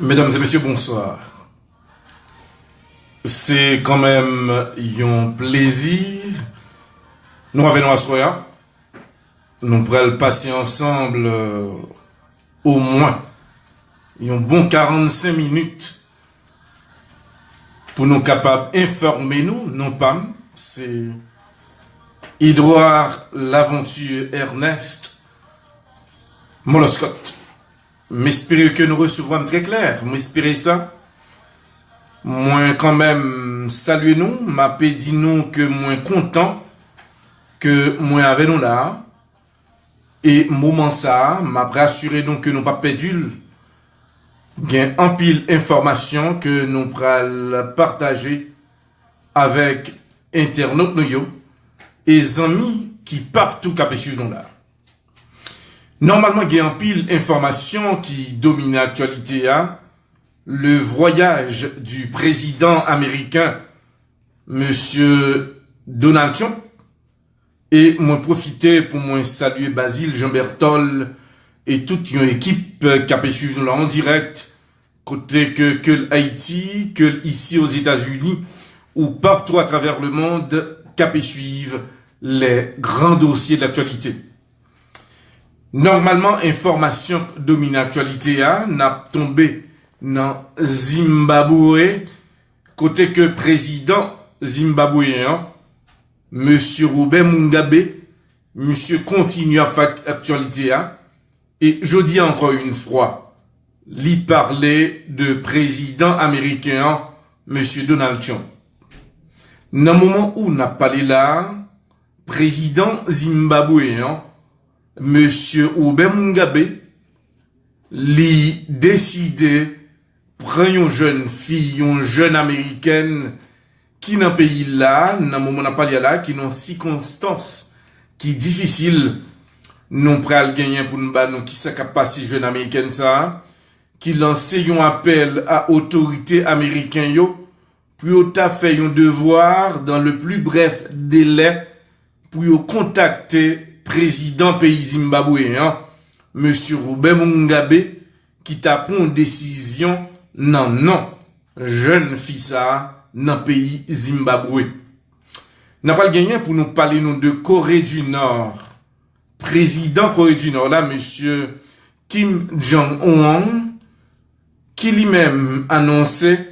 Mesdames et messieurs, bonsoir. C'est quand même un plaisir. Nous revenons à Soya. Nous pourrons passer ensemble au moins un bon 45 minutes pour nous capables d'informer non pas. C'est Edouard l'aventure Ernest Moloscott. M'espérer que nous recevrons très clair. M'espérer ça. Moi, quand même, saluez nous. M'a dit nous que moins content que moi avec nous là. Et moment ça, m'a rassuré nous que nous pas perdu. Gain en pile information que nous pral partager avec internautes nous et amis qui partout capé sur nous là. Normalement, il y a un pile information qui domine l'actualité. Le voyage du président américain, Monsieur Donald Trump. Et moi profiter pour moi saluer Basile Jean Bertol et toute une équipe qui a suivi en direct, côté que Haïti, que ici aux États-Unis, ou partout à travers le monde, qui a suivre les grands dossiers de l'actualité. Normalement, information domine l'actualité n'a tombé dans Zimbabwe, côté que président zimbabwéen, Monsieur Robert Mugabe, monsieur continue à faire l'actualité et je dis encore une fois, lui parler de président américain, Monsieur Donald Trump. Dans le moment où on a parlé là, président zimbabwéen, Monsieur Robert Mugabe, lui décidé prendre une jeune fille, une jeune américaine qui dans pays là, dans le moment où on a parlé là, qui dans circonstances qui difficiles, non pral gagner pour nous battre, qui ça passé jeune américaine ça, qui lance un appel à autorité américaine yo, pour ta fait un devoir dans le plus bref délai pour contacter président pays zimbabwéen monsieur Robert Mugabe, qui t'a pris une décision, non, jeune fille ça, dans le pays Zimbabwe. N'a pas le gagné pour nous parler de Corée du Nord. Président Corée du Nord, là, monsieur Kim Jong-un, qui lui-même annonçait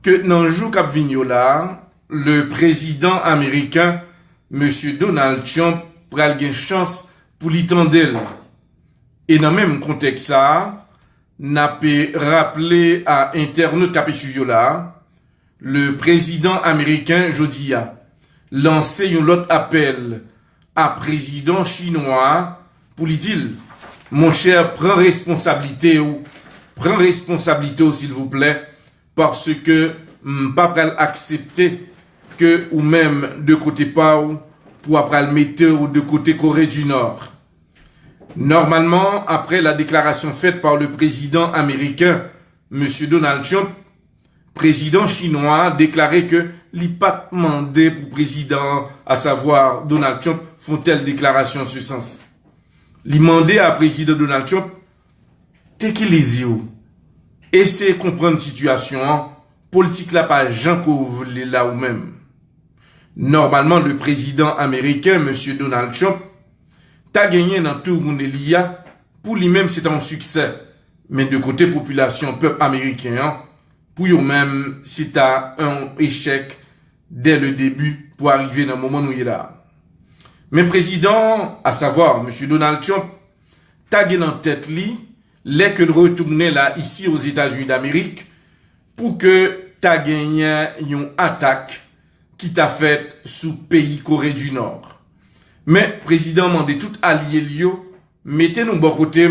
que dans le jour cap là, le président américain, monsieur Donald Trump, pral gen chance pour l'itandel. Et dans le même contexte ça, n'a pas rappelé à internaute cap là, le président américain jodi a lancé un autre appel à président chinois pour lui dire, mon cher, prends responsabilité s'il vous plaît, parce que pas pral accepter que ou même de côté pas pour après le mettre ou de côté Corée du Nord. Normalement, après la déclaration faite par le président américain, monsieur Donald Trump, président chinois déclaré que il pas demandé pour président, à savoir Donald Trump, font telle déclaration en ce sens. Il demandé à président Donald Trump, t'es qui les yeux, essayez de comprendre la situation, politique là pas Jean Couve là ou même. Normalement, le président américain, monsieur Donald Trump, t'a gagné dans tout le monde l'IA, pour lui-même c'est un succès. Mais de côté population, peuple américain, pour eux-mêmes, c'est un échec dès le début pour arriver dans le moment où il est là. Mais président, à savoir, monsieur Donald Trump, t'a gagné en tête li, les que retourner là, ici aux États-Unis d'Amérique, pour que t'a gagné une attaque qui t'a fait sous pays Corée du Nord. Mais, président mandé tout allié lio, mettez-nous bon côté,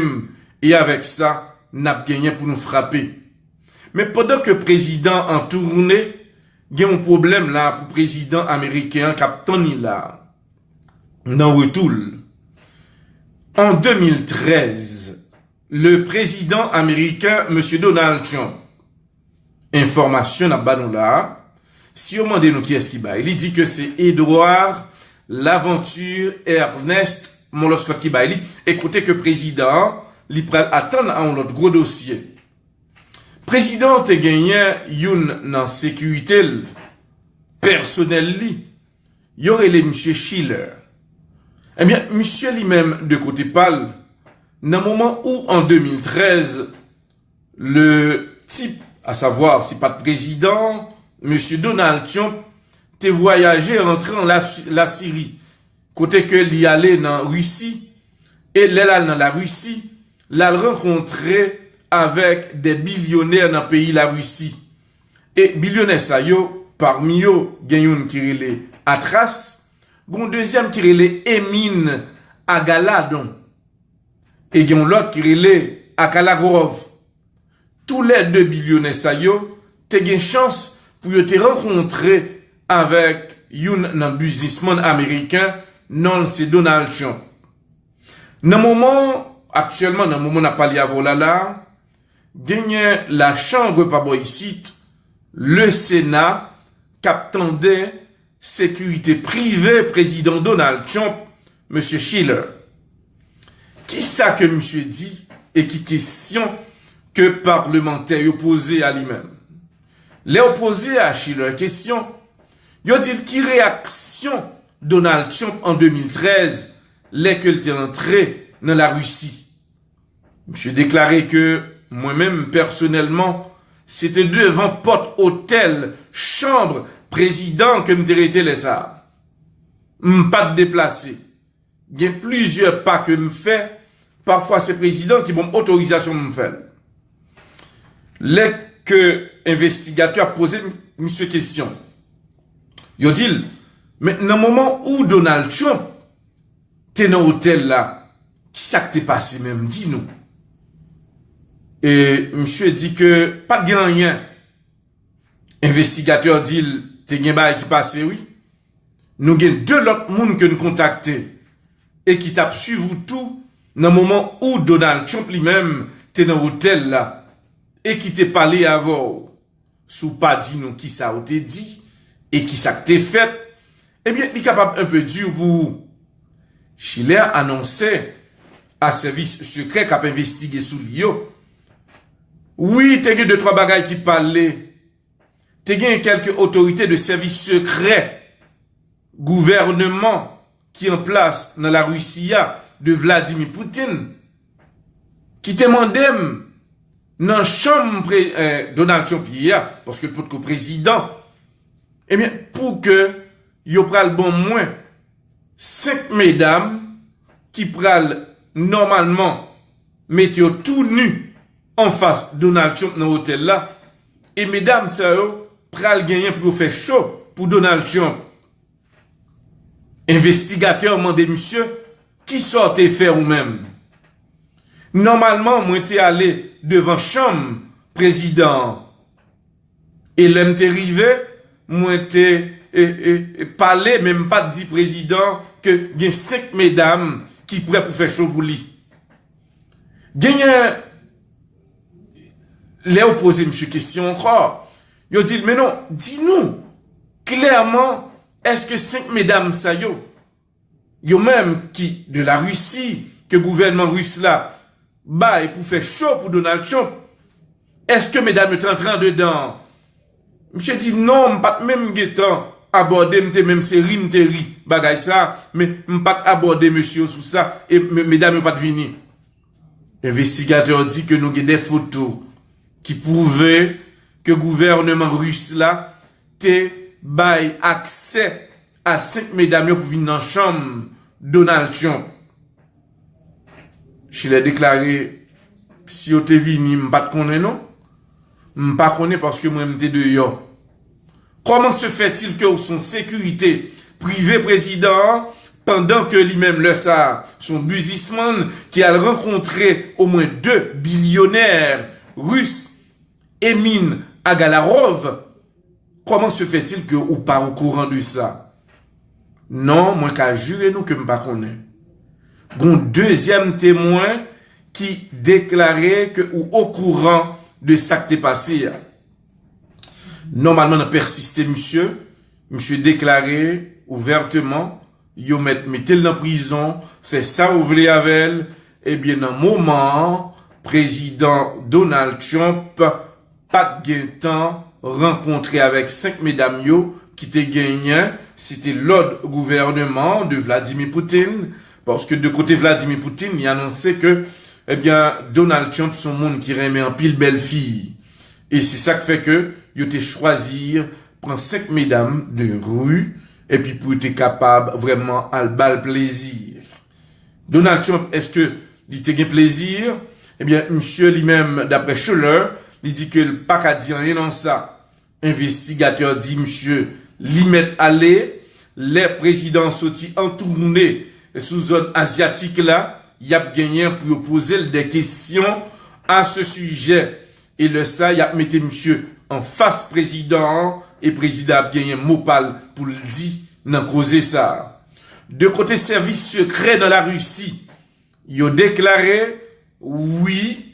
et avec ça, n'a gagné pour nous frapper. Mais pendant que président en tournée, il y a un problème là pour président américain Captain là. Dans retour. En 2013, le président américain, monsieur Donald Trump, information à banon là, si on demande nous qui est-ce qui bat, il dit que c'est Edouard Laventure Ernest Moloscott qui bat. Écoutez que président, il prend attendre à un autre gros dossier. Président te gagné une dans sécurité personnelle li. Y aurait les monsieur Schiller. Eh bien, monsieur lui-même de côté pâle, dans le moment où en 2013, le type, à savoir, c'est pas de président, monsieur Donald Trump, t'es voyagé, rentré en la Syrie. Côté que l'y allait dans Russie, et là dans la Russie, l'a rencontré avec des billionnaires dans le pays la Russie. Et billionnaires ça yo, parmi eux, gagne qui relait Atras, gon deuxième qui relait Emin Agaladon, et gagne l'autre qui relait Akalagorov. Tous les deux billionnaires ça yo, te gagne chance pour te rencontrer avec un businessman américain, non c'est Donald Trump. Dans le moment, actuellement, dans le moment où on a parlé à là, gagne la chambre par ici, le Sénat, qu'attendait sécurité privée, président Donald Trump, monsieur Schiller. Qui ça que monsieur dit et qui question que parlementaire opposé à lui-même? Les opposés à Schiller, question, yo dit qui réaction Donald Trump en 2013, les que était entré dans la Russie. Monsieur déclaré que moi-même, personnellement, c'était devant porte hôtel, chambre, président que me été les ça. Pas de déplacer. Il y a plusieurs pas que me fait. Parfois, c'est président qui m'ont autorisation de me faire. Les que investigateur posé monsieur question. Yo dit, mais dans le moment où Donald Trump t'es dans l'hôtel là, qui ça que t'es passé même, dis-nous. Et monsieur dit que pas de rien. Investigateur dit, t'es gen bail qui passe, oui. Nous gen deux autres moun que nous contacter et qui t'a suivi tout dans le moment où Donald Trump lui-même t'es dans l'hôtel là et qui t'est parlé avant. Sous pas dit nous qui ça t'es dit et qui ça t'es fait. Eh bien, il est capable un peu dur pour Schiller annonçait à service secret qui a investigué sous l'io. Oui, t'as eu deux, trois bagailles qui parlaient. T'as eu quelques autorités de service secret, gouvernement, qui en place dans la Russie de Vladimir Poutine, qui te demandait dans la chambre Donald Trump hier, parce que pour le président, eh bien, pour que yo pral bon moins 5 mesdames qui pral normalement mettre tout nu en face Donald Trump dans l'hôtel là, et mesdames ça yo pral gagner pour faire chaud pour Donald Trump. Investigateur mandé monsieur, qui sortait faire ou même? Normalement, moi t'es allé devant chambre président. Et l'homme t'est arrivé, moi t'es parlé, même pas dit président, que il y a 5 mesdames qui prêt pour faire chaud pour lui. Il y a les opposés, monsieur, question encore. Ils dit, mais non, dis-nous, clairement, est-ce que 5 mesdames ça yo même qui, de la Russie, que le gouvernement russe là, et pour faire chaud pour Donald Trump, est-ce que mesdames sont en train dedans? Monsieur dit non, pas même guettant aborder même série bagay ça, mais pas aborder monsieur sous ça et mesdames pas venir. Investigateur dit que nous avons des photos qui prouvaient que le gouvernement russe là te bail accès à 5 mesdames pour venir dans la chambre Donald Trump. Je l'ai déclaré, si vous êtes venu, je ne connais pas, non? Je ne connais pas parce que moi, je suis dehors. Comment se fait-il que son sécurité privée président, pendant que lui-même, le ça, son businessman, qui a rencontré au moins 2 billionnaires russes, Emin Agalarov, comment se fait-il que ou pas au courant de ça? Non, moi, qu'à jurer nous que je ne connais pas. Un deuxième témoin qui déclarait que ou au courant de ça qui est passé. Normalement, on a persisté, monsieur déclaré ouvertement, yo mettez-le dans prison, fait ça ou voulez avec elle, et bien, dans un moment, président Donald Trump, pas de temps, rencontré avec 5 mesdames yo, qui te gagné, c'était l'autre gouvernement de Vladimir Poutine, parce que de côté Vladimir Poutine, il annonçait que, eh bien, Donald Trump, son monde qui remet en pile belle fille. Et c'est ça qui fait que, il te choisir, prendre 5 mesdames de rue, et puis pour être capable vraiment à le bal plaisir. Donald Trump, est-ce que il te gain plaisir? Eh bien, monsieur lui-même, d'après Schuller, il dit que le pas qu'à dire rien dans ça. Investigateur dit, monsieur, l'y met aller, les présidents sortis en tournée sous zone asiatique là, y a gagné pour poser des questions à ce sujet. Et le ça, y a mis monsieur en face président, et président a gagné mot pal pour le dire, n'en causer ça. De côté service secret dans la Russie, y a déclaré, oui,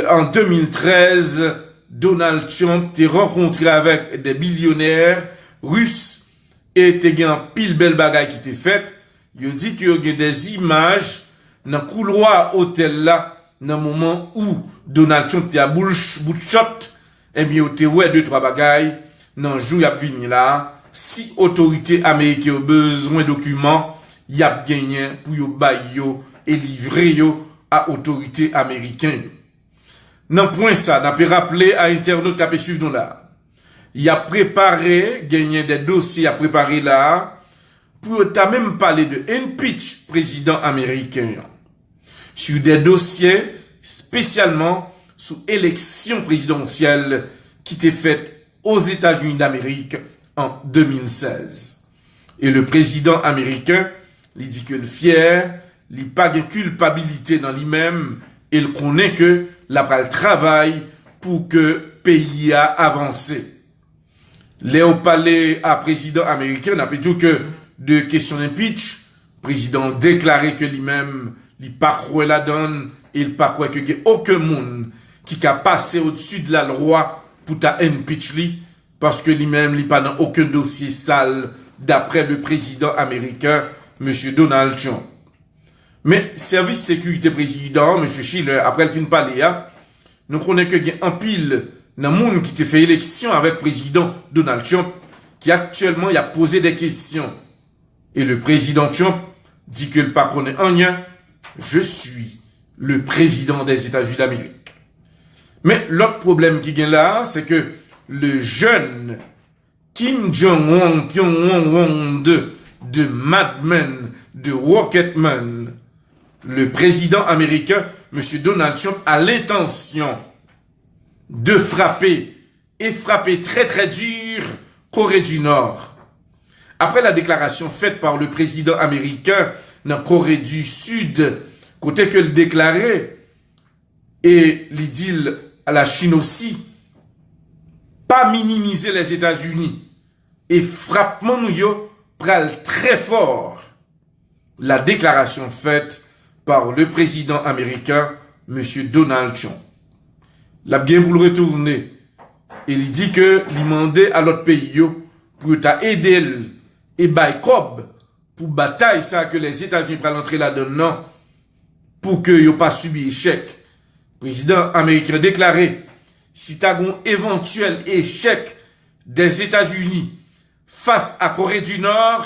en 2013, Donald Trump t'est rencontré avec des billionnaires russes, et t'es gagné pile belle bagaille qui t'est faite. Il dit qu'il y a des images dans le couloir hôtel là, dans le moment où Donald Trump était à bout de shot, et bien, il y a 2-3 bagailles, dans le jour, il y a venu là, si autorité américaine a besoin de documents, il y a gagné pour yo bailler yo et livrer yo à autorité américaine. Dans le point ça, n'a pas rappelé à internaute qui a suivre là. Il a préparé, gagné des dossiers à préparer là, pour t'as même parlé de impeach président américain sur des dossiers spécialement sous élection présidentielle qui était faite aux États-Unis d'Amérique en 2016. Et le président américain, il dit que le fier, il pas de culpabilité dans lui-même, et il connaît que la pral travail pour que le pays a avancé. Léo Palais à président américain, n'a pas dit que de question d'impeach, président déclaré que lui-même, il pas croit la donne, il pas croit que y a aucun monde qui a passé au-dessus de la loi pour ta impeach lui, parce que lui-même, il pas dans aucun dossier sale, d'après le président américain, monsieur Donald Trump. Mais service sécurité président, M. Schiller, après le fin parler, nous connaissons qu'il y a un pile dans le monde qui te fait élection avec président Donald Trump, qui actuellement il a posé des questions. Et le président Trump dit que le pas connaît rien. Je suis le président des États-Unis d'Amérique. Mais l'autre problème qui vient là, c'est que le jeune Kim Jong-un, Pyongyang de Mad Men, de Rocketman, le président américain, M. Donald Trump, a l'intention de frapper, et frapper très très dur, Corée du Nord. Après la déclaration faite par le président américain dans Corée du Sud, côté que le déclarait, et l'idylle à la Chine aussi, pas minimiser les États-Unis, et frappement nous yo pral très fort. La déclaration faite par le président américain, M. Donald Trump. La bien vous le retourner. Et il dit que il demandait à l'autre pays yo, pour ta aider et bay cob pour bataille ça que les États-Unis prennent entrer là-dedans pour que yo pas subi échec. Le président américain déclaré si t'as un éventuel échec des États-Unis face à Corée du Nord,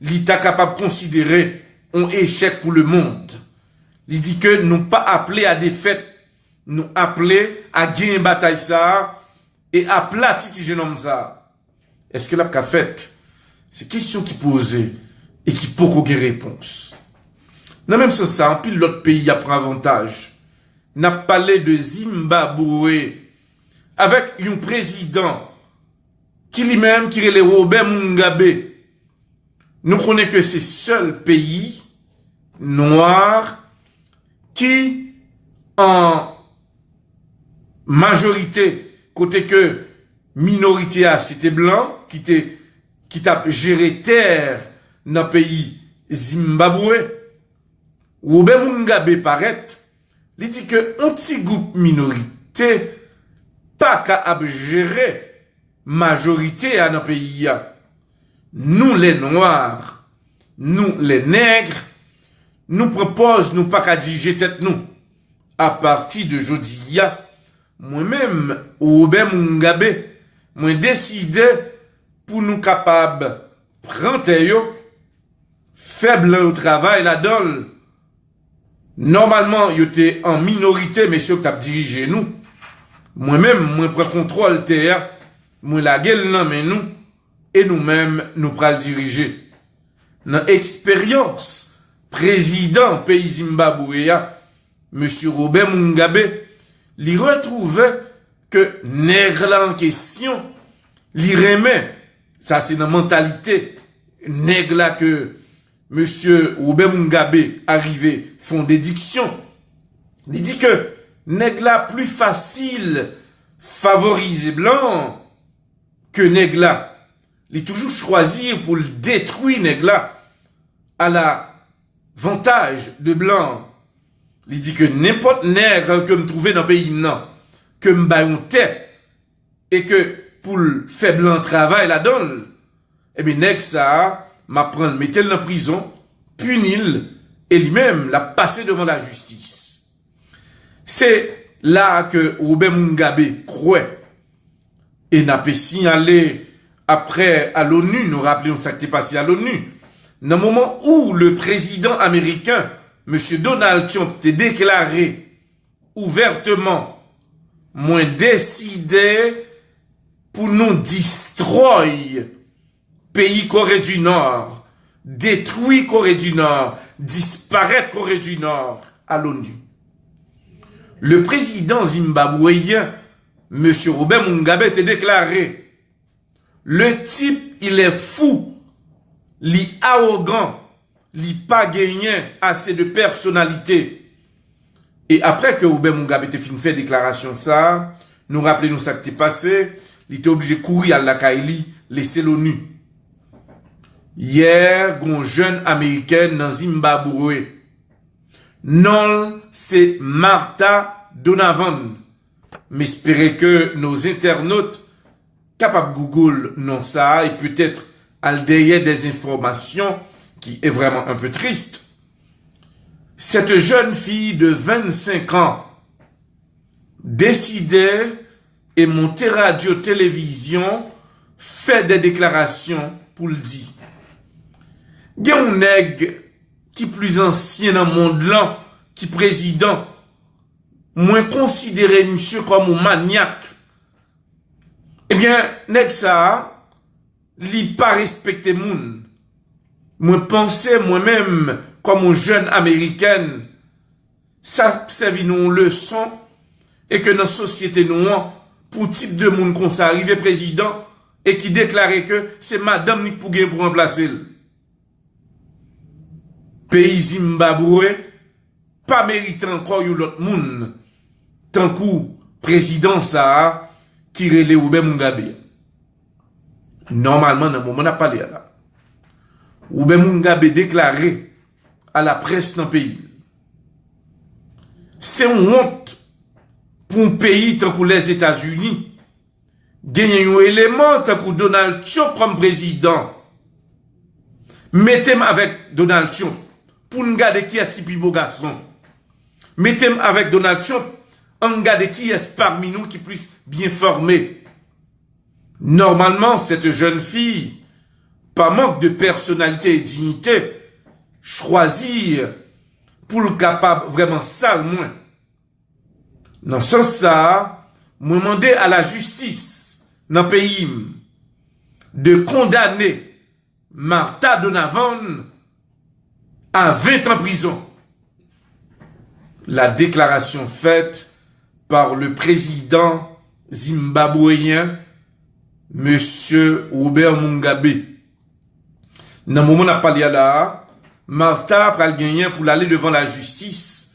l'État capable de considérer un échec pour le monde. Il dit que nous pas appelés à défaite, nous appelés à gagner une bataille ça et à platir jeune homme ça. Est-ce que l'a fait? C'est question qui posée et qui peut aucune réponse. Non, même sans ça, en pile l'autre pays a pris avantage. N'a parlé de Zimbabwe avec un président qui lui-même, qui est le Robert Mugabe. Nous connaissons que c'est seul pays noir qui, en majorité, côté que minorité a, c'était blanc, qui t'a géré terre dans le pays Zimbabwe. Robert Mugabe paraît, il dit que un petit groupe minorité, pas qu'à gérer majorité à notre pays. Nous les noirs, nous les nègres, nous proposons nous pas qu'à diriger tête nous. À partir de jeudi, moi-même, Robert Mugabe, moi décidé pour nous capables prendre yo, faible au travail là-dedans. Normalement, yo était en minorité, messieurs, qui a dirigé nous. Moi-même, moi prends contrôle terre, moi la gueule non mais nous, et nous-mêmes, nous prenons le diriger. Dans expérience, président pays Zimbabwe, monsieur Robert Mugabe, il retrouvait que nègre là en question, il remet, ça c'est dans la mentalité, nègre là que monsieur Robert Mugabe arrivé font dédiction. Il dit que nègre là plus facile favoriser blanc que nègre là. Il est toujours choisi pour le détruire nègre là à l'avantage de blanc. Il dit que n'importe nègre que me trouve dans le pays non, que me baille tête et que pour le faire blanc travail là-dedans, eh bien nègre ça m'apprend mettre dans prison, punir et lui-même l'a passer devant la justice. C'est là que Robert Mugabe croit et n'a pas signalé après à l'ONU, nous rappelons ce qui est passé à l'ONU, dans le moment où le président américain, M. Donald Trump, a déclaré ouvertement, moins décidé pour nous destroyer pays Corée du Nord, détruire Corée du Nord, disparaître Corée du Nord à l'ONU. Le président zimbabwéen, M. Robert Mugabe, a déclaré le type, il est fou, il est arrogant, il n'a pas gagné assez de personnalité. Et après que Robert Mugabe ait fini de faire déclaration ça, nous rappelons ça qui est passé, il était obligé de courir à la Kaili, laisser l'ONU. Hier, un jeune américain dans Zimbabwe. Non, c'est Martha Donovan. Mais espérez que nos internautes capable Google non ça et peut-être al derrière des informations qui est vraiment un peu triste. cette jeune fille de 25 ans décidait et monter radio-télévision, fait des déclarations pour le dire. Il y a un nègre qui plus ancien dans le monde là, qui président, moins considéré monsieur comme un maniaque. Eh bien, nègre ça, li pas respecté moun. Moi pensais moi-même comme un jeune américain, ça servi nous une leçon et que dans la société noire, pour type de monde comme ça arrivé président et qui déclarait que c'est madame Nick Pouguin pour remplacer. Pays Zimbabwe, pas mérite encore l'autre monde, tant coup président ça, qui relève Robert Mugabe. Normalement, dans le moment où on a parlé là, Robert Mugabe déclaré à la presse dans le pays. C'est une honte pour un pays tant que les États-Unis gagner un élément tant que Donald Trump comme président. Mettez-moi avec Donald Trump pour nous garder qui est-ce qui est beau garçon. Mettez-moi avec Donald Trump on garde qui est parmi nous qui est plus bien formé. Normalement, cette jeune fille, par manque de personnalité et dignité, choisir pour le capable vraiment sale moins. Dans ce sens ça, moi demander à la justice dans le pays de condamner Martha Donovan à 20 ans de prison. La déclaration faite par le président zimbabwéen, Monsieur Robert Mugabe. Dans le moment où on a parlé là, Martha a gagné pour aller devant la justice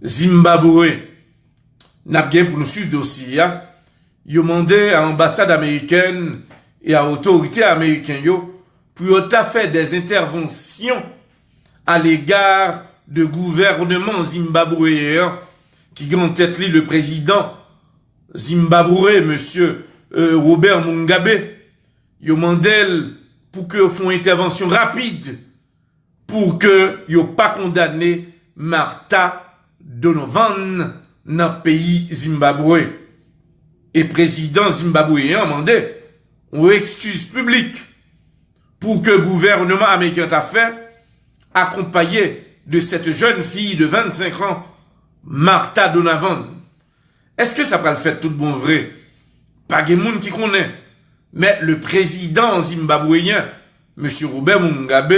Zimbabwe. N'a bien pour nous suivre le dossier. Il a demandé à l'ambassade américaine et à l'autorité américaine pour faire des interventions à l'égard de gouvernement zimbabwéen qui a en tête le président zimbabwéen, monsieur Robert Mugabe. Il a demandé pour que font une intervention rapide pour que yo pas condamné Martha Donovan dans le pays Zimbabwe. Et président zimbabwéen a demandé une excuse publique pour que le gouvernement américain a fait accompagné de cette jeune fille de 25 ans, Martha Donovan. Est-ce que ça va le faire tout bon vrai? Pas de monde qui connaît. Mais le président zimbabwéen, M. Robert Mugabe,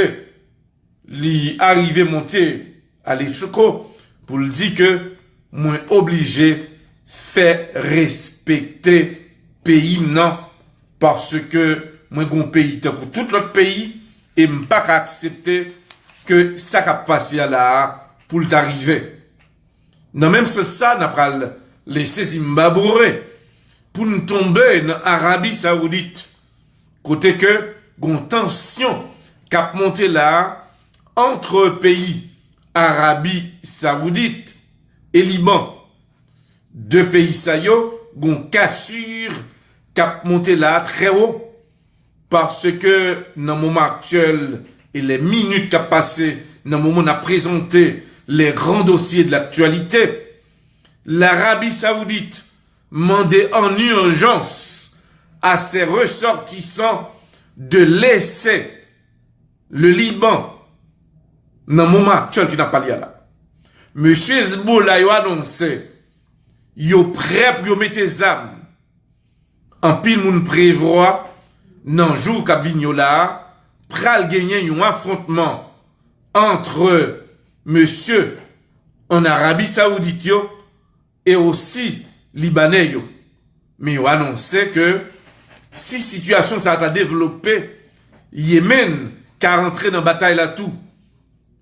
lui arrivé monter à l'échoko pour lui dire que moi obligé faire respecter pays non parce que moi gon pays tant pour tout l'autre pays et m'pas accepter que ça a passé là pour l'arriver. Non même ça n'a pas laissé Zimbabwe pour nous tomber dans l'Arabie Saoudite. Côté que, gon tension cap monté là, entre pays Arabie Saoudite et Liban. Deux pays ça yo, gon cassure cap monté là très haut. Parce que, dans le moment actuel, et les minutes qu'a passé, dans le moment où on a présenté les grands dossiers de l'actualité, l'Arabie Saoudite mandait en urgence à ses ressortissants de laisser le Liban dans le moment actuel qui n'a pas lié là. Monsieur Hezbollah a annoncé yo prêt pour mettre des armes. En pile moun prévoit dans jour qu'a vigno là pral gagner un affrontement entre monsieur en Arabie Saoudite yo, et aussi Libanais yo. Mais ils ont annoncé que si situation ça va développer, Yémen qu'a rentré dans la bataille là tout,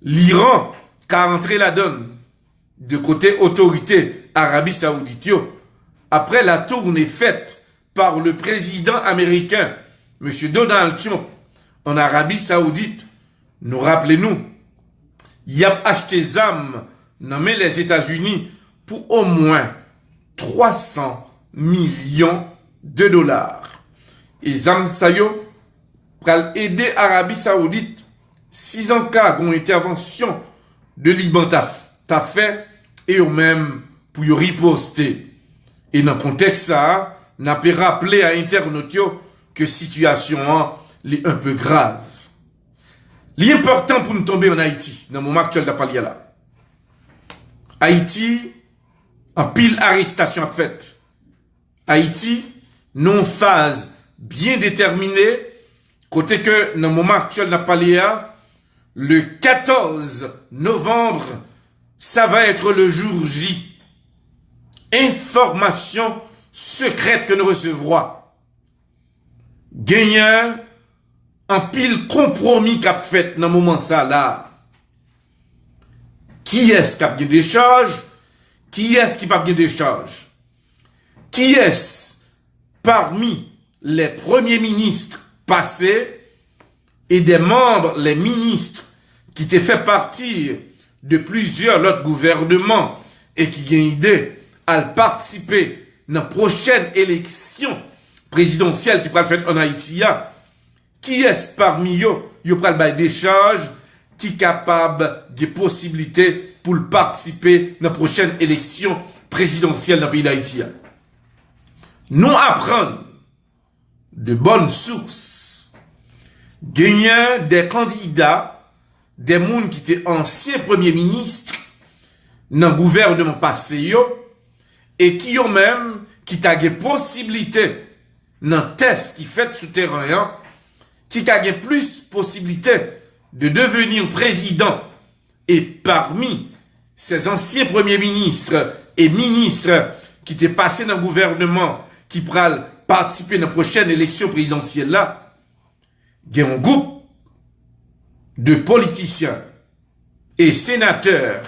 l'Iran qu'a rentré la donne, de côté autorité Arabie Saoudite yo. Après la tournée faite par le président américain, monsieur Donald Trump, en Arabie Saoudite, nous rappelez-nous, il a acheté des armes nommées les États-Unis pour au moins 300 millions de dollars. Et Zam Sayo pour aider l'Arabie Saoudite, 6 ans cas une intervention de Liban t'a fait et eux même pour y riposter. Et dans le contexte ça, n'a pas rappelé à internautes que situation est un peu grave. L'important pour nous tomber en Haïti, dans le moment actuel d'appel là. Haïti, en pile arrestation à fait. Haïti, non phase bien déterminée, côté que dans le moment actuel d'appel là, le 14 novembre, ça va être le jour J. Information secrète que nous recevrons. Gagnant en pile compromis qu'a fait dans le moment ça là. Qui est-ce qui a gagné des charges? Qui est-ce qui n'a pas gagné des charges? Qui est-ce parmi les premiers ministres passés et des membres, les ministres qui étaient fait partir de plusieurs autres gouvernements et qui ont idée à participer dans la prochaine élection présidentielle qui va faire en Haïti? Qui est-ce parmi eux qui a des charges, qui est capable de possibilités pour participer dans la prochaine élection présidentielle dans le pays d'Haïti? Nous apprenons de bonnes sources, gagnant des candidats, des gens qui étaient anciens premiers ministres dans le gouvernement passé et qui ont même qui ont des possibilités dans le test qui fait souterrain, qui a plus possibilité de devenir président. Et parmi ces anciens premiers ministres et ministres qui étaient passés dans le gouvernement, qui pourraient participer à la prochaine élection présidentielle là, il y a un groupe de politiciens et sénateurs,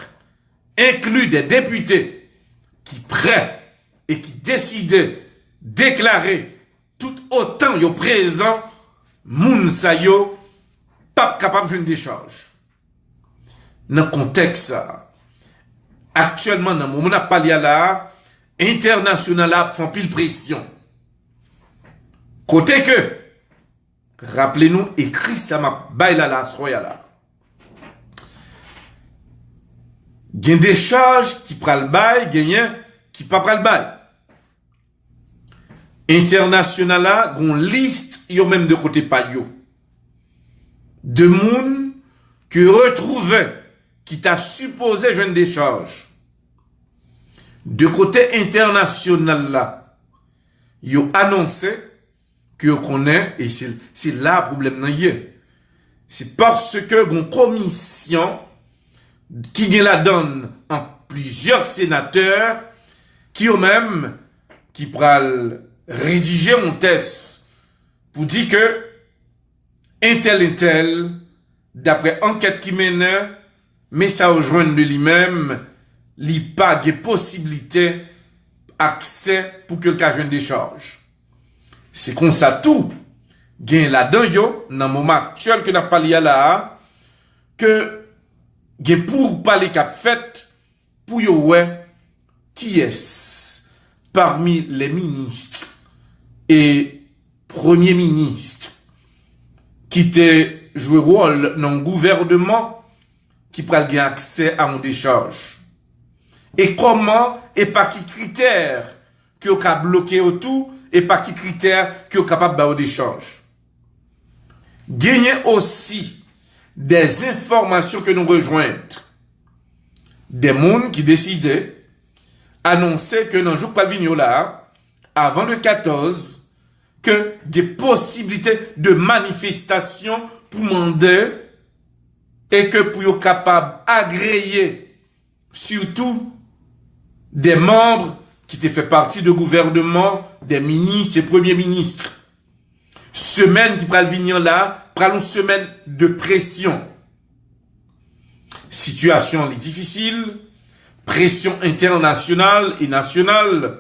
inclus des députés, qui prêtent et qui décident déclarer tout autant yo présent, moun sa yo, pas capable de faire une décharge. Dans le contexte, actuellement, dans le moment où on a parlé là, international là, font pile pression. Côté que, rappelez-nous, écrit ça m'a bail là, soya là. Il y a des charges qui prennent le bail, il y a qui pas prennent le bail. International là, gon liste yo même de côté pa yo. De moun que retrouvait qui t'a supposé joindre des charges. De côté international là, yo annoncé que yo connaît et c'est là le problème nan yé. C'est parce que gon commission qui gen la donne en plusieurs sénateurs qui eux même qui pral rédiger un test pour dire que un tel, d'après enquête qui mène, mais ça rejoint de lui-même, li pas de possibilité accès pour que le cas joigne des charges. C'est comme ça tout gain là-dedans yo dans le moment actuel que n'a parlé là que gain pour parler qu'a fait pour yo ouais qui est parmi les ministres et premier ministre qui te joué rôle dans le gouvernement qui prend accès à une décharge. Et comment et par qui critères que vous avez bloqué autour et par qui critères que vous capable de décharge. Gagner aussi des informations que nous rejoignent. Des gens qui décidaient annoncer que dans le jour de là, avant le 14, que des possibilités de manifestation pour demander et que pour être capable d'agréer surtout des membres qui étaient fait partie du gouvernement, des ministres et premiers ministres. Semaine qui pral venir là, pral une semaine de pression. Situation difficile, pression internationale et nationale.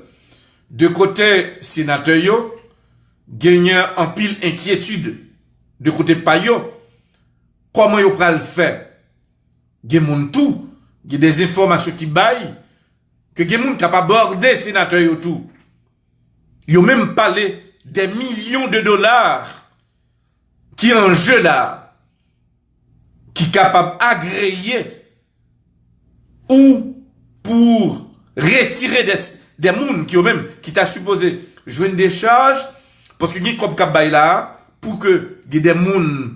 De côté sénateur yo, gagnant en pile inquiétude. De côté payo, comment yo pral faire? Gen moun tout, gen des informations qui baillent, que gen moun capable border sénateur yo tout. Yo même parlé des millions de dollars qui en jeu là, qui capable agréer ou pour retirer des mouns qui ont même, qui t'a supposé jouer une décharge, parce que y a comme là, pour que des mouns,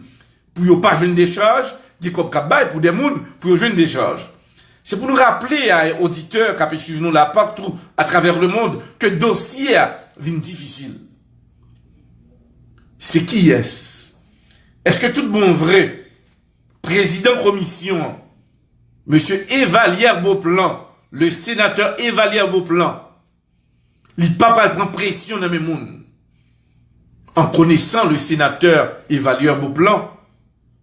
pour ne pas jouer une décharge, il y a comme pour des mouns, pour jouer une décharge. C'est pour nous rappeler à auditeurs qui suivent nous là partout à travers le monde que le dossier vient difficile. C'est qui est-ce? Est-ce que tout bon vrai, président commission, monsieur Evalier Beauplan, le sénateur Evalier Beauplan, il papa prend pression dans mes mouns. En connaissant le sénateur Evalier Beauplan,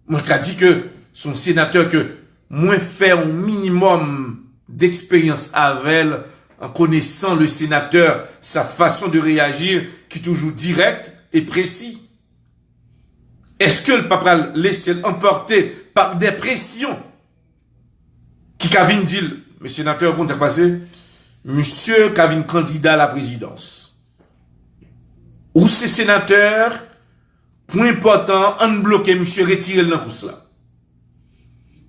moi qui a dit que son sénateur que moins faire un minimum d'expérience avec elle, en connaissant le sénateur, sa façon de réagir, qui est toujours direct et précis. Est-ce que le papa laisse emporter par des pressions qui Kavin dit, le sénateur, comment ça passé? Monsieur Kavin candidat à la présidence. Ou ces sénateurs, point important, on bloque monsieur retirer le course là.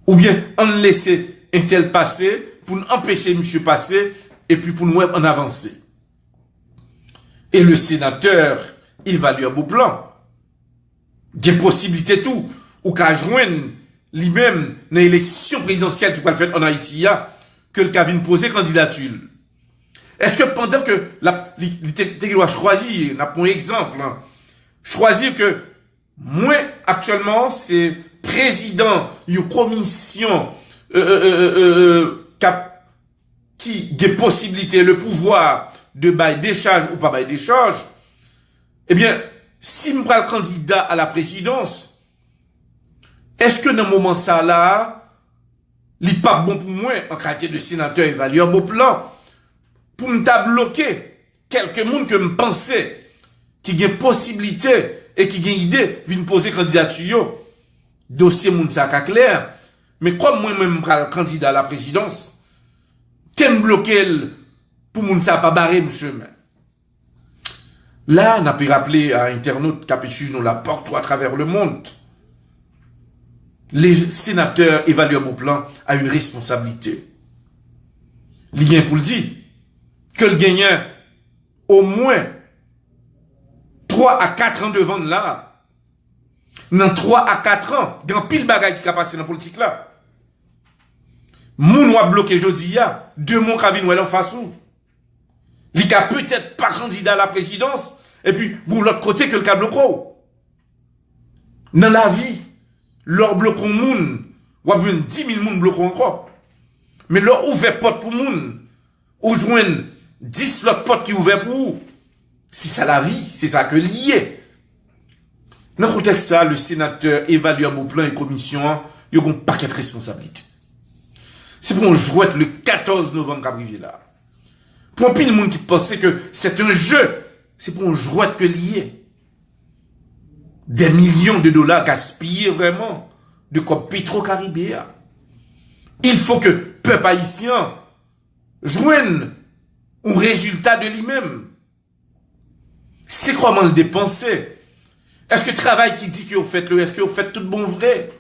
Ou bien on laisser un tel passer pour empêcher monsieur passer et puis pour nous en avancer. Et le sénateur Evalier Beauplan, il y a possibilité tout, ou qu'à joindre lui-même dans l'élection présidentielle qui va le faire en Haïti, que le Kavin poser candidature. Est-ce que pendant que l'État doit choisir, n'a pas un exemple, choisir que moi actuellement c'est président d'une commission qui a possibilité, le pouvoir de bail décharge ou pas bail décharge, eh bien, si je prends le candidat à la présidence, est-ce que dans le moment ça là, il n'est pas bon pour moi, en qualité de sénateur Evalier Beauplan, pour me bloquer quelques monde que me pensais, qui a possibilité et qui a idée de poser candidature, dossier moun sa clair, mais comme moi-même prends le candidat à la présidence, t'aimes bloquer pour moun sa pas barrer le chemin. Là, on a pu rappeler à internaute qui nous la porte à travers le monde. Les sénateurs Evalier Beauplan a une responsabilité. Lien pour le dire que le gagnant au moins 3 à 4 ans devant là. Dans 3 à 4 ans, il y a pile bagaille qui a passé dans la politique là. Moun a bloqué jodi ya, deux mon Kavin ou en face ou. Il a peut-être pas candidat à la présidence, et puis, bon, l'autre côté que le cas bloqué. Dans la vie, leur bloquons moun, ou avez 10 000 moun bloquons encore. Mais leur ouvert porte pour moun, ou joignent 10 l'autre porte qui ouvert pour vous. C'est ça la vie, c'est ça que lié. Dans le contexte ça, le sénateur Evalier Beauplan et commission, ils ont un paquet de responsabilités. C'est pour un jouet le 14 novembre qu'arrivé là. Pour un pile monde qui pensait que c'est un jeu, c'est pour un jouet que lié. Des millions de dollars gaspillés vraiment de comme Petro-Caribéa. Il faut que peuple haïtien joigne un résultat de lui-même. C'est comment le dépenser? Est-ce que le travail qui dit que vous faites est-ce que vous faites tout bon vrai?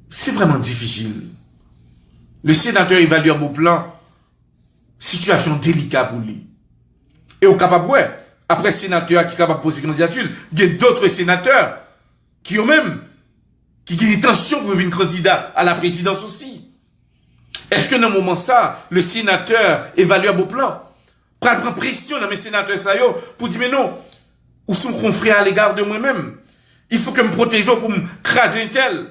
C'est vraiment difficile. Le sénateur Evalier Beauplan, situation délicate pour lui. Et au capable, ouais, après sénateur qui est capable de poser candidature, il y a d'autres sénateurs qui ont même, qui ont intention pour devenir candidat à la présidence aussi. Est-ce que dans le moment ça, le sénateur Evalier Beauplan prend pression dans mes sénateurs ça pour dire mais non, ou sont confrères à l'égard de moi-même. Il faut que me protège pour me craser un tel.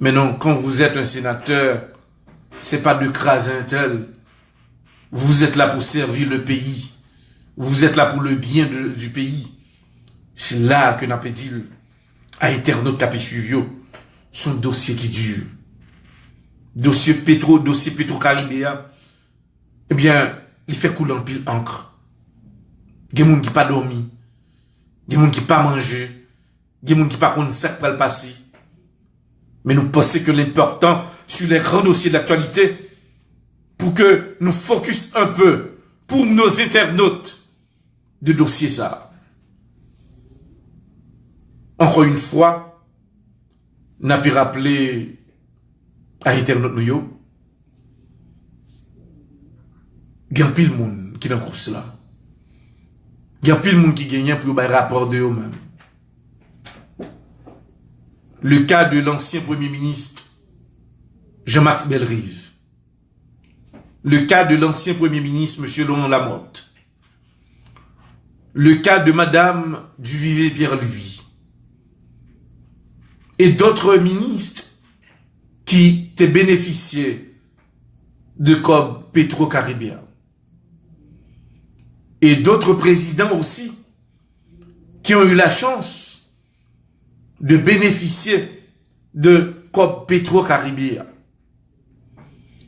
Mais non, quand vous êtes un sénateur, c'est pas de craser un tel. Vous êtes là pour servir le pays. Vous êtes là pour le bien du pays. C'est là que n'a pas dit à internaute qui a suivi son dossier qui dure. Dossier Petro-Caribéa. Eh bien, il fait couler en pile encre. Il y a des gens qui n'ont pas dormi. Il y a des gens qui n'ont pas mangé. Il y a des gens qui n'ont pas connu ça qui va le passer. Mais nous pensons que l'important sur les grands dossiers de l'actualité, pour que nous focus un peu, pour nos internautes, de dossier ça. Encore une fois, n'a pu rappeler à Internet, nous yo, il y a pile monde qui dans course là. Il y a pile monde qui gagne pour un rapport de eux-mêmes. Le cas de l'ancien Premier ministre Jean-Max Bellerive. Le cas de l'ancien Premier ministre M. Laurent Lamotte. Le cas de Madame Duvivier Pierre-Louis. Et d'autres ministres qui t'ont bénéficié de comme Petro-Caribéen. Et d'autres présidents aussi qui ont eu la chance de bénéficier de comme Petro-Caribéen.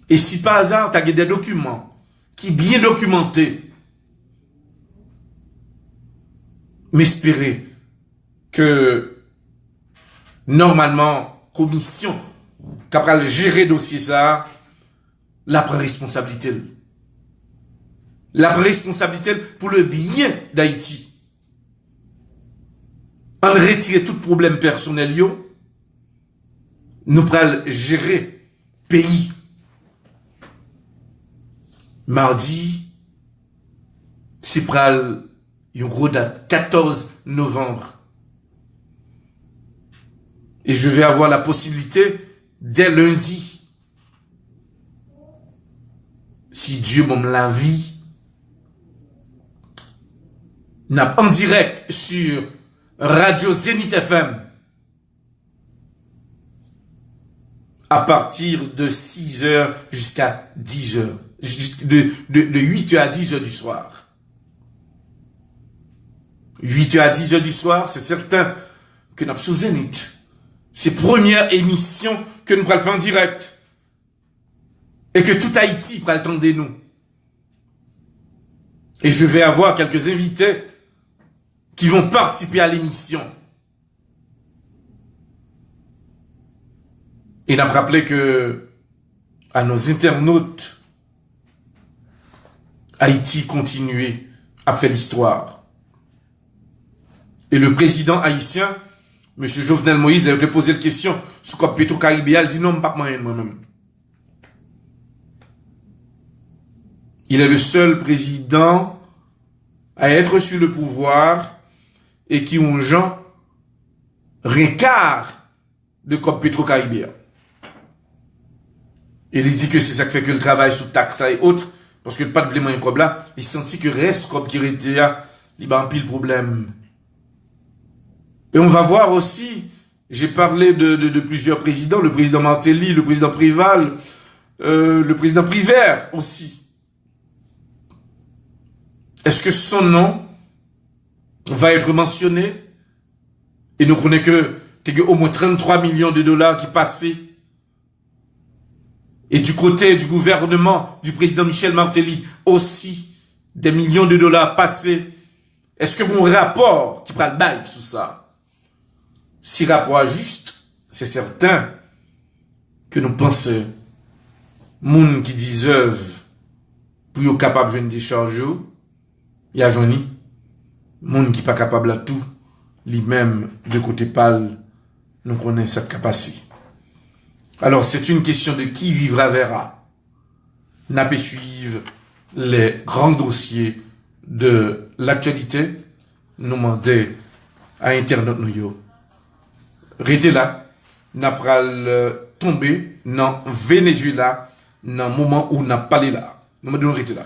Et si par hasard, tu as des documents qui bien documentés, m'espérer que normalement, commission qui a gérer dossier ça, la prend responsabilité. La prend responsabilité pour le bien d'Haïti. En retirer tout problème personnel, nous prenons gérer pays. Mardi, c'est pral une grosse date, 14 novembre. Et je vais avoir la possibilité, dès lundi, si Dieu m'en la vie, n'a en direct sur Radio Zénith FM, à partir de 6h jusqu'à 10h. De 8h à 10h du soir. 8h à 10h du soir, c'est certain que nous avons sous Zénith. C'est première émission que nous allons faire en direct. Et que tout Haïti va attendre nous. Et je vais avoir quelques invités qui vont participer à l'émission. Et nous avons rappelé que à nos internautes, Haïti continuait à faire l'histoire. Et le président haïtien, M. Jovenel Moïse, a posé la question sur quoi Petro-Caribéen, il dit non, pas moi-même. Il est le seul président à être sur le pouvoir et qui ont gens récart de COP Petro-Caribéen. Et il dit que c'est ça qui fait que le travail sous taxe et autres, parce que pas de vraiment un problème là, il sentit que reste comme qui était là, il a un pile problème. Et on va voir aussi, j'ai parlé de plusieurs présidents, le président Martelly, le président Prival, le président Privert aussi. Est-ce que son nom va être mentionné? Et nous connaissons que il y a au moins 33 millions de dollars qui passaient. Et du côté du gouvernement du président Michel Martelly, aussi des millions de dollars passés. Est-ce que mon rapport qui prend le bail sous ça? Si rapport juste, c'est certain que nous pensons, moun qui disent pour être capable de décharger, il y a Johnny, moun qui pas capable à tout, lui-même de côté pâle, nous connaissons cette capacité. Alors, c'est une question de qui vivra verra. N'a pas suivre les grands dossiers de l'actualité. Nous demandons à Internet nous. Restez là. N'a pas tomber dans Venezuela, dans le moment où n'a pas là. Nous demandons rester là.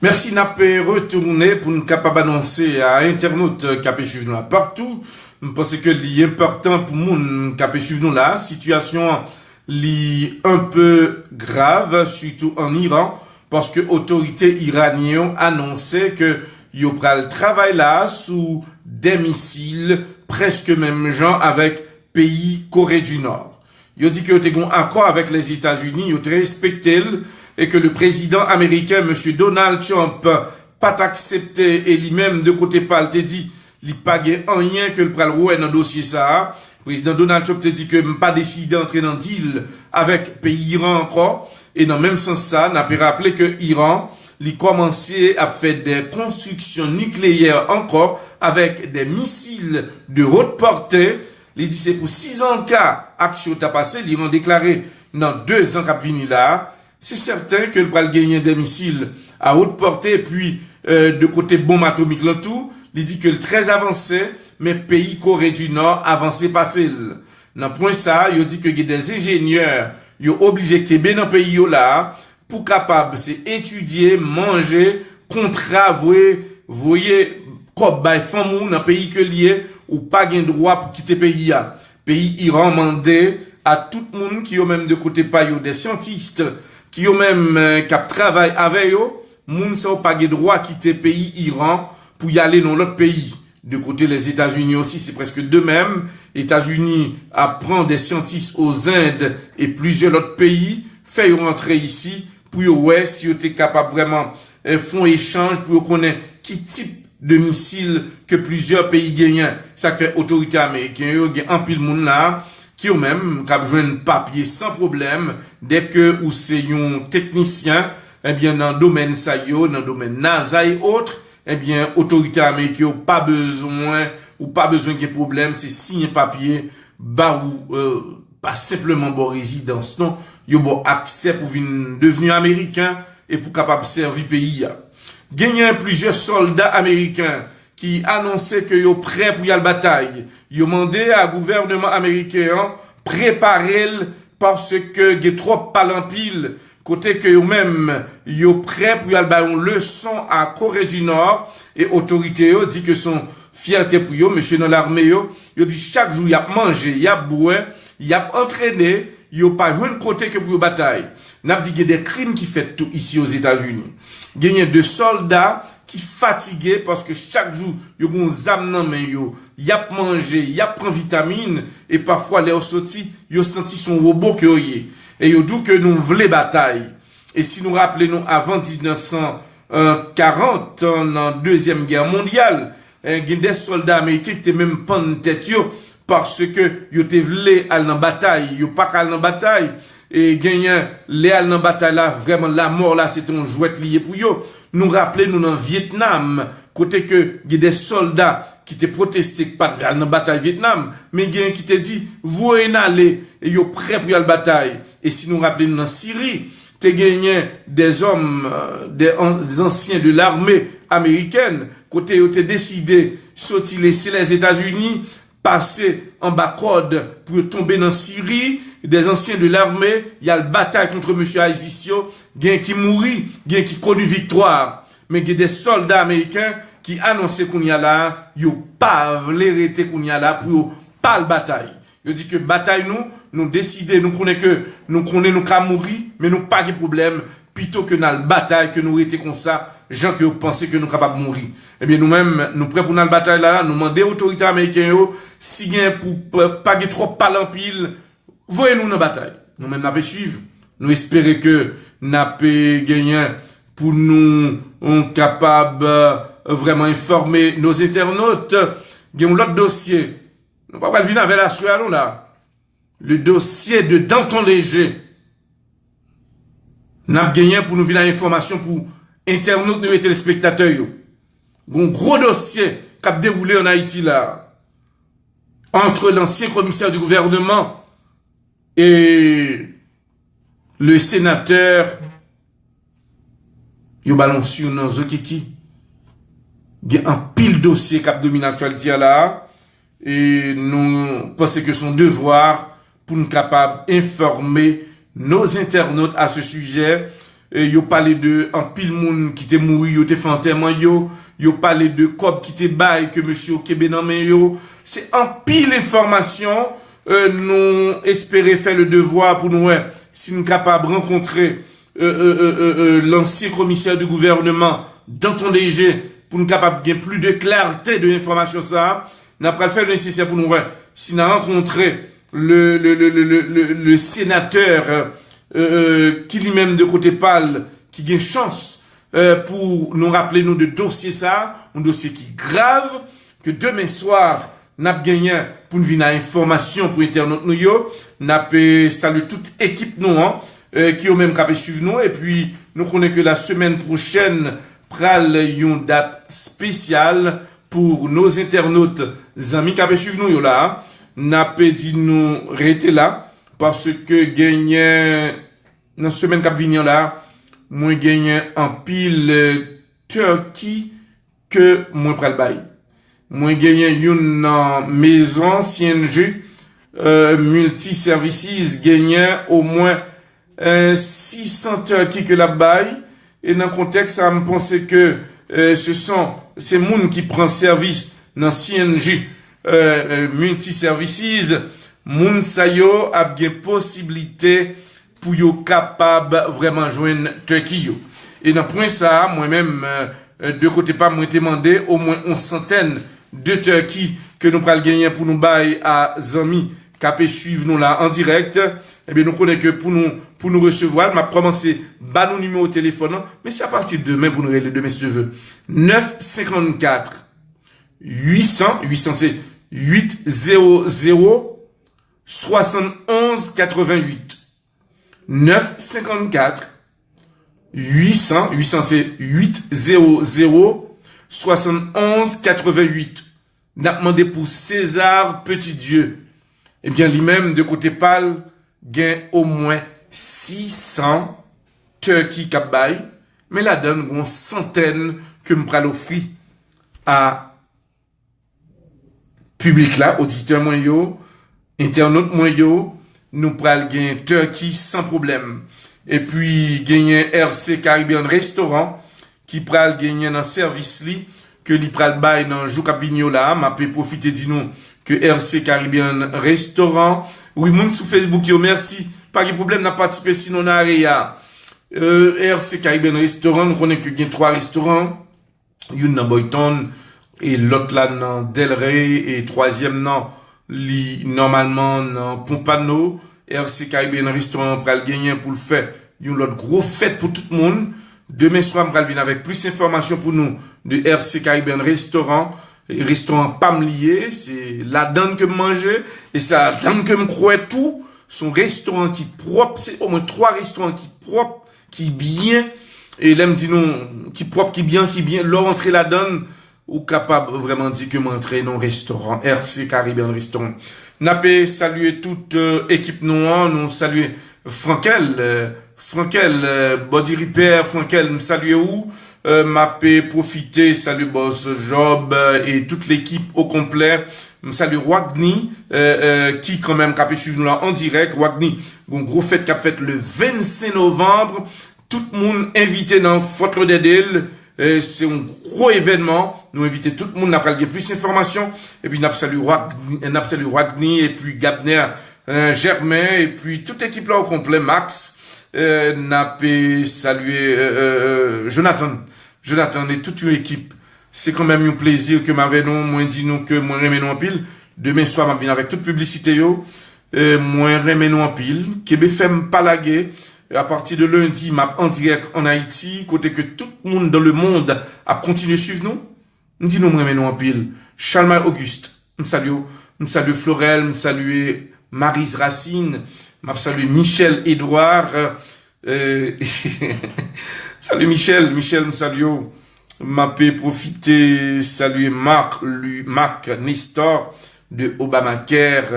Merci n'a pas retourné pour nous capable annoncer à internautes qui a suivre nous là partout. Je pense que c'est important pour nous qui a suivre nous là. Situation un peu grave, surtout en Iran, parce que autorités iraniennes annonçaient que yo pral travail là sous des missiles presque même genre avec pays Corée du Nord. Yo dit que yo un accord avec les États-Unis, yo très respecté et que le président américain monsieur Donald Trump pas accepté et lui-même de côté pas te dit il pas rien que le pral rouer dans dossier ça. Le président Donald Trump te dit que pas décidé d'entrer dans deal avec pays Iran encore et dans le même sens ça, n'a pas rappelé que Iran il commençait à faire des constructions nucléaires encore avec des missiles de haute portée. Il dit c'est pour 6 ans qu'a action t'a passé, l'Iran déclaré dans 2 ans qu'a venu là. C'est certain que le va gagner des missiles à haute portée, puis de côté bombe atomique là tout, il dit que le très avancé, mais pays Corée du Nord avancé passé. Dans point ça, il dit que des ingénieurs, ils sont obligés de quitter dans pays là pour capable c'est étudier, manger, contrat, voyez comme bay famou dans pays que lié ou pas gain droit pour quitter pays là. Pays Iran mandé à tout le monde qui ont même de côté pas yo des scientifiques qui ont même qui travaillent avec yo, moun ça pas gain droit quitter pays Iran pour y aller dans l'autre pays. De côté les États-Unis aussi, c'est presque de même. États-Unis apprend des scientifiques aux Indes et plusieurs autres pays, fait rentrer ici pour ouais si vous êtes capable vraiment font échange pour connaître qui type de missiles que plusieurs pays gagnent. Ça fait autorité américaine, il y a un pile monde là qui ont même cap joindre papier sans problème dès que ou c'est un technicien eh bien dans le domaine ça yo, dans le domaine NASA et autres, eh bien autorité américaine pas besoin de problème, c'est signer papier bah ou pas simplement bon résidence non, yo bon accès pour devenir américain et pour capable servir pays. Gagné plusieurs soldats américains qui annonçaient que yo prêt pour y aller bataille. Yo demandé à gouvernement américain préparer parce que y a trop palampile côté que yo même yo prêt pour y aller une leçon à Corée du Nord et autorité yo dit que son fierté pour yo monsieur dans l'armée yo dit chaque jour y a mangé, y a boire, y a entraîné, yo pas joué côté que pour yo bataille. N'a dit que des crimes qui fait tout ici aux États-Unis. Gagné de soldats qui fatigués parce que chaque jour yo gon zam nan men yo, y a mangé, y a prend vitamine et parfois les sorti yo senti son robot que yé et yo dit que nous voulons bataille. Et si nous rappelons avant 1940 dans deuxième guerre mondiale, gagné des soldats américains qui étaient même pas en tête yo parce que yo te voulé aller en bataille, yo pas aller en bataille. Et gagner les al dans bataille là vraiment la mort là c'est un jouet lié pour yo. Nous rappeler nous dans Vietnam côté que il y a des soldats qui te protesté pas aller dans bataille Vietnam mais il y a qui te dit vous aller et yo prêt pour aller bataille. Et si nous rappelons nous dans Syrie te gagné des hommes des anciens de l'armée américaine côté yo te décidé sortir laisser les États-Unis passer en bas code pour tomber dans Syrie. Des anciens de l'armée, il y a le bataille contre monsieur Aizisio, gain qui mourit, gain qui connu victoire. Mais il y a des soldats américains qui annonçaient qu'on y a là, yo pas l'arrêter qu'on y a là pour pas le bataille. Yo dit que bataille nous décider, nous qu'à mourir, mais nous pas de problème, plutôt que dans la bataille que nous étions comme ça, gens qui pensaient que nous capables de mourir. Eh bien, nous-mêmes, nous prêts pour dans la bataille là, nous demandons aux autorités américaines, si gain pour pas de trop pile, voyez-nous dans la bataille. Nous-mêmes, nous suivre. Nous espérons que nous gagné pour nous, capables vraiment informer nos internautes. Il y a un autre dossier. Nous ne pouvons pas venir avec la soirée là. Le dossier de Danton Léger. Nous avons gagné pour nous venir à l'information pour internautes et téléspectateurs. Un gros dossier qui a déroulé en Haïti là. Entre l'ancien commissaire du gouvernement et le sénateur yo balance sur nos Zokiki. Il y a un pile dossier qui a dominé l'actualité là et nous pensons que son devoir pour nous capables d'informer nos internautes à ce sujet. Et yo parlé de un pile moun qui te mouri, yo te fait enterrement yo parlé de cob qui te bail que monsieur Kébé nan men yo. C'est un pile information nous espérer faire le devoir pour nous, si nous capables de rencontrer l'ancien commissaire du gouvernement dans ton DG, pour nous capables de gagner plus de clarté de l'information ça, nous pas faire le nécessaire pour nous, si nous rencontrer le sénateur qui lui-même de côté pâle, qui gagne chance pour nous rappeler nous de dossier ça, un dossier qui est grave, que demain soir, n'a gagné pour nous venir à information pour internaute nous yo, n'a saluer toute équipe nous qui au même capé suivre nous et puis nous connaissons que la semaine prochaine pral une date spéciale pour nos internautes amis capé suivre nous yo là, n'a dit nous rester là parce que gagné dans semaine cap venir là, moi gagné en pile Turquie que moi pral bail. Moi gagné une maison CNG multi-services gagné au moins 600 Turquie que la bail et dans le contexte ça me pensait que ce sont ces moun qui prend service dans CNG multi-services moun sa yo a bien possibilité pour yo capable vraiment joindre Turquie yo. Et dans point ça moi-même de côté pas moi demandé au moins une centaine de Turquie que nous pral gagner pour nous bailler à Zami capé suivre nous là en direct. Eh bien nous connaissons que pour nous recevoir m'a commencé bas nos numéro de téléphone mais c'est à partir de demain pour nous régler demain si tu veux 954 800 c'est 800 71 88 954 800 c'est 800 71 88. N'a demandé pour César Petit Dieu. Eh bien, lui-même, de côté pâle, gagne au moins 600 Turkey Kabay. Mais la donne une centaine que me pral offrir à public là, auditeur moins yo, internaute moins yo, nous pral gagner Turkey sans problème. Et puis, gagner RC Caribbean Restaurant, qui pral gagner dans service li, que li pral bay dans jou kap vigno là, m'a peut profiter di nous que RC Caribbean Restaurant, oui, moun sous Facebook yo, merci, pas de problème, n'a participé sinon n'a rien. RC Caribbean Restaurant, nous connaissons que y a 3 restaurants, une dans Boyton, et l'autre là dans Delray, et troisième non, li, normalement, dans Pompano, RC Caribbean Restaurant pral gagner pour le faire, une autre gros fête pour tout le monde. Demain soir, je vais venir avec plus d'informations pour nous de RC Caribbean Restaurant. Restaurant pas me lié, c'est la donne que me manger et ça la donne que me croit tout. Son restaurant qui propre, c'est au moins 3 restaurants qui propre, qui bien. Et là, me dit non, qui propre, qui bien, leur entrée la donne, ou capable vraiment dire que m'entrer dans restaurant, RC Caribbean Restaurant. N'a pas saluer toute équipe noire, nous saluer Frankel, Body Repair, Frankel, me salue où? M'a profité, salut boss Job et toute l'équipe au complet. Me salue Wagni, qui quand même capé suivre nous là en direct. Wagni, un gros fête qu'a fait le 25 novembre. Tout le monde invité dans Fort Lauderdale. C'est un gros événement. Nous invitons tout le monde à prendre plus d'informations. Et puis, n'a salué Wagni, et puis Gabner, Germain, et puis toute l'équipe là au complet, Max. N'a salué Jonathan et toute l'équipe. C'est quand même un plaisir que m'avait nous, moi dit nous que moi remet nous en pile. Demain soir m'a venir avec toute publicité yo. Moi remet nous en pile. Québec fait palaguer. À partir de lundi, m'a en direct en Haïti, côté que tout le monde dans le monde a continué à suivre nous. Nous dit nous remet nous en pile. Charles Auguste, me salue Florel, me salue Maryse Racine. M'a salué Michel Edouard, salut Michel me salue, m'a profité, saluer Marc Nestor de Obamacare,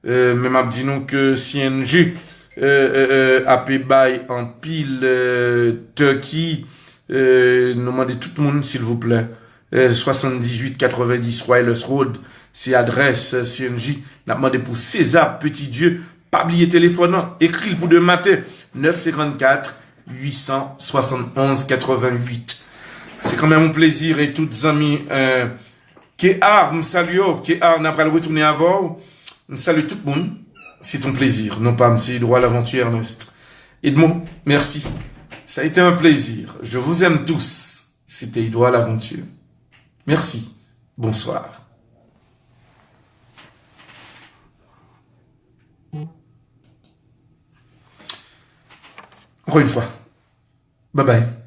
mais m'a dit non que CNG, a bay en pile, Turquie, nous demandez tout le monde s'il vous plaît, 78-90 Royals Road, c'est adresse CNJ, n'a demandé pour César Petit Dieu, pas oublier téléphone, écrit pour demain matin, 954 871 88. C'est quand même un plaisir et toutes amis, Kéar, me salue, Kéar, n'a pas le retourner avant, Salut tout le monde. C'est ton plaisir. Non pas, c'est droit à l'aventure, Ernest. Edmond, merci. Ça a été un plaisir. Je vous aime tous. C'était droit à l'aventure. Merci. Bonsoir. Encore une fois. Bye bye.